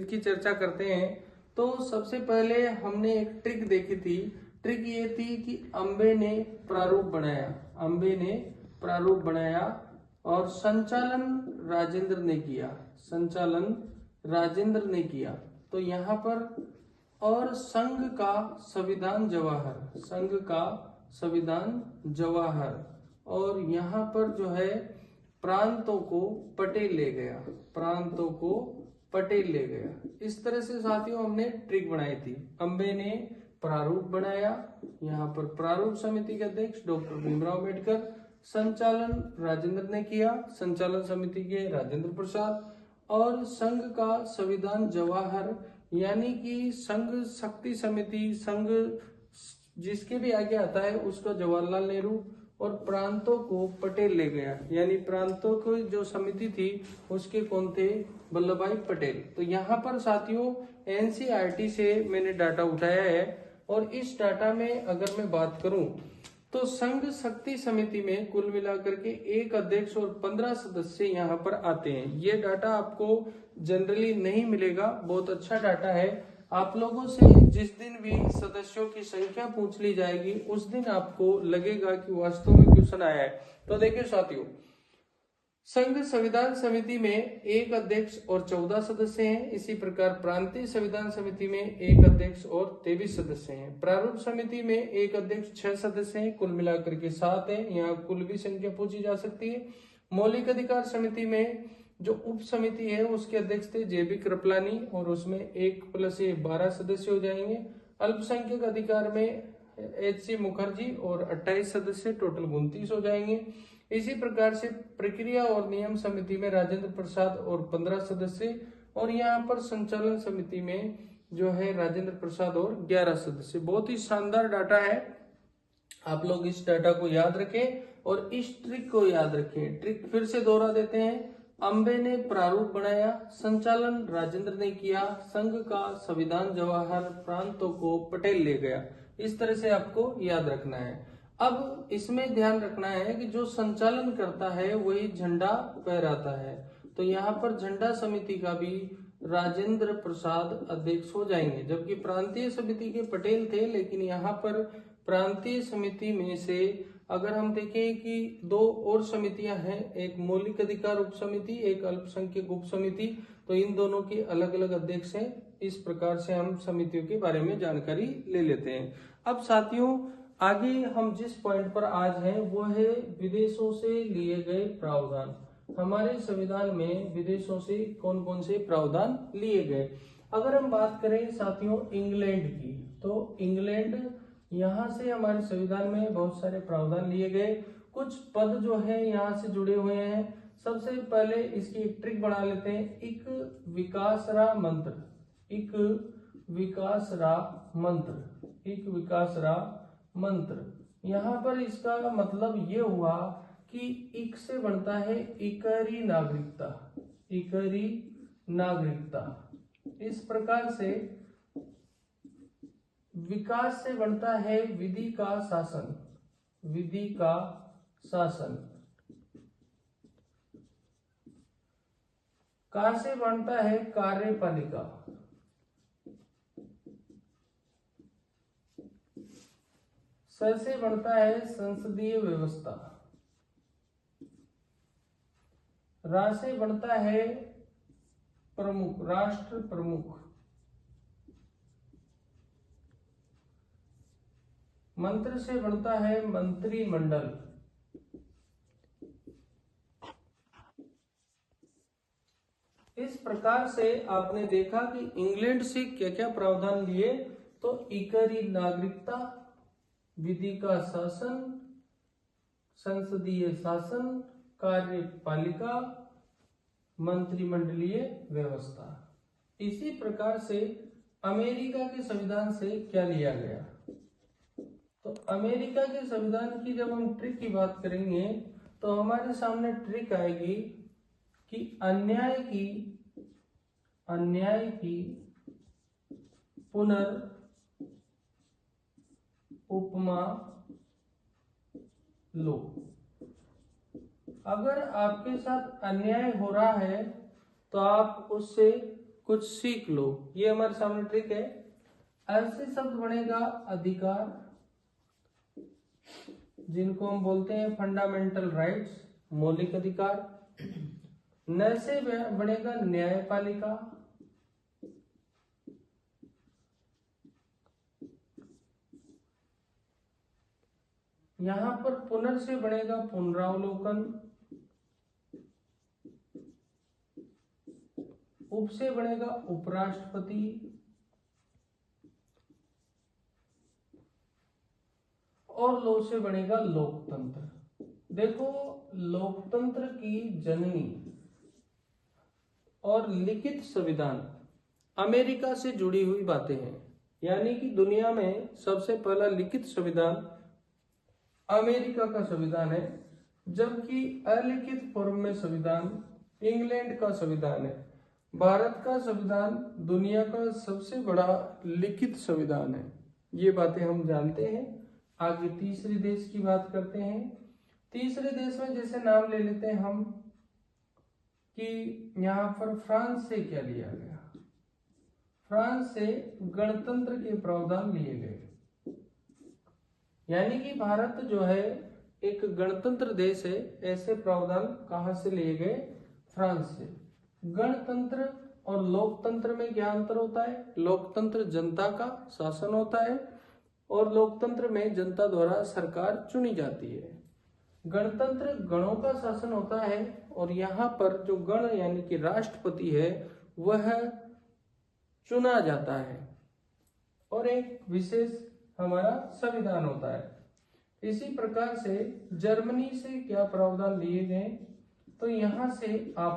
की चर्चा करते हैं तो सबसे पहले हमने एक ट्रिक देखी थी। ट्रिक ये थी कि अम्बे ने प्रारूप बनाया और संचालन राजेंद्र ने किया। तो यहाँ पर और संघ का संविधान जवाहर और यहाँ पर जो है प्रांतों को पटेल ले गया। इस तरह से साथियों हमने ट्रिक बनाई थी। अम्बे ने प्रारूप बनाया, यहाँ पर प्रारूप समिति के अध्यक्ष डॉक्टर भीमराव अम्बेडकर, संचालन राजेंद्र ने किया, संचालन समिति के राजेंद्र प्रसाद, और संघ का संविधान जवाहर यानी कि संघ शक्ति समिति, संघ जिसके भी आगे आता है उसका जवाहरलाल नेहरू, और प्रांतों को पटेल ले गया यानी प्रांतों की जो समिति थी उसके कौन थे, वल्लभ भाई पटेल। तो यहाँ पर साथियों एनसीईआरटी से मैंने डाटा उठाया है और इस डाटा में अगर मैं बात करूं तो संघ शक्ति समिति में कुल मिलाकर के एक अध्यक्ष और 15 सदस्य यहाँ पर आते हैं। ये डाटा आपको जनरली नहीं मिलेगा, बहुत अच्छा डाटा है। आप लोगों से जिस दिन भी सदस्यों की संख्या पूछ ली जाएगी उस दिन आपको लगेगा कि वास्तव में क्वेश्चन आया है। तो देखिए साथियों, संघ संविधान समिति में एक अध्यक्ष और 14 सदस्य हैं। इसी प्रकार प्रांतीय संविधान समिति में एक अध्यक्ष और 23 सदस्य हैं। प्रारूप समिति में एक अध्यक्ष 6 सदस्य हैं, कुल मिलाकर के 7 हैं। यहाँ कुल भी संख्या पूछी जा सकती है। मौलिक अधिकार समिति में जो उप समिति है उसके अध्यक्ष थे जेबी कृपलानी और उसमें 1 + 1 12 सदस्य हो जाएंगे। अल्पसंख्यक अधिकार में HC मुखर्जी और 28 सदस्य, टोटल 29 हो जाएंगे। इसी प्रकार से प्रक्रिया और नियम समिति में राजेंद्र प्रसाद और 15 सदस्य, और यहाँ पर संचालन समिति में जो है राजेंद्र प्रसाद और 11 सदस्य। बहुत ही शानदार डाटा है, आप लोग इस डाटा को याद रखें और इस ट्रिक को याद रखें। ट्रिक फिर से दोहरा देते हैं। अम्बे ने प्रारूप बनाया, संचालन राजेंद्र ने किया, संघ का संविधान जवाहर, प्रांतों को पटेल ले गया। इस तरह से आपको याद रखना है। अब इसमें ध्यान रखना है कि जो संचालन करता है वही झंडा फहराता है। तो यहाँ पर झंडा समिति का भी राजेंद्र प्रसाद अध्यक्ष हो जाएंगे, जबकि प्रांतीय समिति के पटेल थे। लेकिन यहाँ पर प्रांतीय समिति में से अगर हम देखें कि 2 और समितियां हैं, एक मौलिक अधिकार उप समिति, एक अल्पसंख्यक उप समिति, तो इन दोनों के अलग अलग अध्यक्ष हैं। इस प्रकार से हम समितियों के बारे में जानकारी ले लेते हैं। अब साथियों आगे हम जिस पॉइंट पर आज हैं वो है विदेशों से लिए गए प्रावधान। हमारे संविधान में विदेशों से कौन कौन से प्रावधान लिए गए। अगर हम बात करें साथियों इंग्लैंड की, तो इंग्लैंड यहाँ से हमारे संविधान में बहुत सारे प्रावधान लिए गए। कुछ पद जो है यहाँ से जुड़े हुए हैं। सबसे पहले इसकी एक ट्रिक बना लेते हैं। एक विकासरा मंत्र। यहाँ पर इसका मतलब ये हुआ कि इक से बनता है इकरी नागरिकता। इस प्रकार से विकास से बनता है विधि का शासन। का से बनता है कार्यपालिका। स से बनता है संसदीय व्यवस्था। रा से बनता है राष्ट्र प्रमुख। मंत्र से बनता है मंत्रिमंडल। इस प्रकार से आपने देखा कि इंग्लैंड से क्या क्या प्रावधान लिए। तो इकरी नागरिकता, विधि का शासन, संसदीय शासन, कार्यपालिका, मंत्रिमंडलीय व्यवस्था। इसी प्रकार से अमेरिका के संविधान से क्या लिया गया। तो अमेरिका के संविधान की जब हम ट्रिक की बात करेंगे तो हमारे सामने ट्रिक आएगी कि अन्याय की पुनर् उपमा लो। अगर आपके साथ अन्याय हो रहा है तो आप उससे कुछ सीख लो, ये हमारे सामने ट्रिक है। ऐसे शब्द बनेगा अधिकार, जिनको हम बोलते हैं फंडामेंटल राइट्स, मौलिक अधिकार। न से बनेगा न्यायपालिका, यहां पर पुनर् से बनेगा पुनरावलोकन, उप से बनेगा उपराष्ट्रपति, और लो से बनेगा लोकतंत्र। देखो, लोकतंत्र की जननी और लिखित संविधान अमेरिका से जुड़ी हुई बातें हैं, यानी कि दुनिया में सबसे पहला लिखित संविधान अमेरिका का संविधान है, जबकि अलिखित फॉर्म में संविधान इंग्लैंड का संविधान है। भारत का संविधान दुनिया का सबसे बड़ा लिखित संविधान है, ये बातें हम जानते हैं। आगे तीसरे देश की बात करते हैं। तीसरे देश में जैसे नाम ले लेते हैं हम कि यहाँ पर फ्रांस से क्या लिया गया, फ्रांस से गणतंत्र के प्रावधान लिए गए, यानी कि भारत जो है एक गणतंत्र देश है। ऐसे प्रावधान कहां से लिए गए, फ्रांस से। गणतंत्र और लोकतंत्र में क्या अंतर होता है, लोकतंत्र जनता का शासन होता है और लोकतंत्र में जनता द्वारा सरकार चुनी जाती है। गणतंत्र गणों का शासन होता है और यहाँ पर जो गण यानी कि राष्ट्रपति है वह चुना जाता है और एक विशेष हमारा संविधान होता है। इसी प्रकार से जर्मनी से क्या प्रावधान लिए गए, तो यहाँ से आप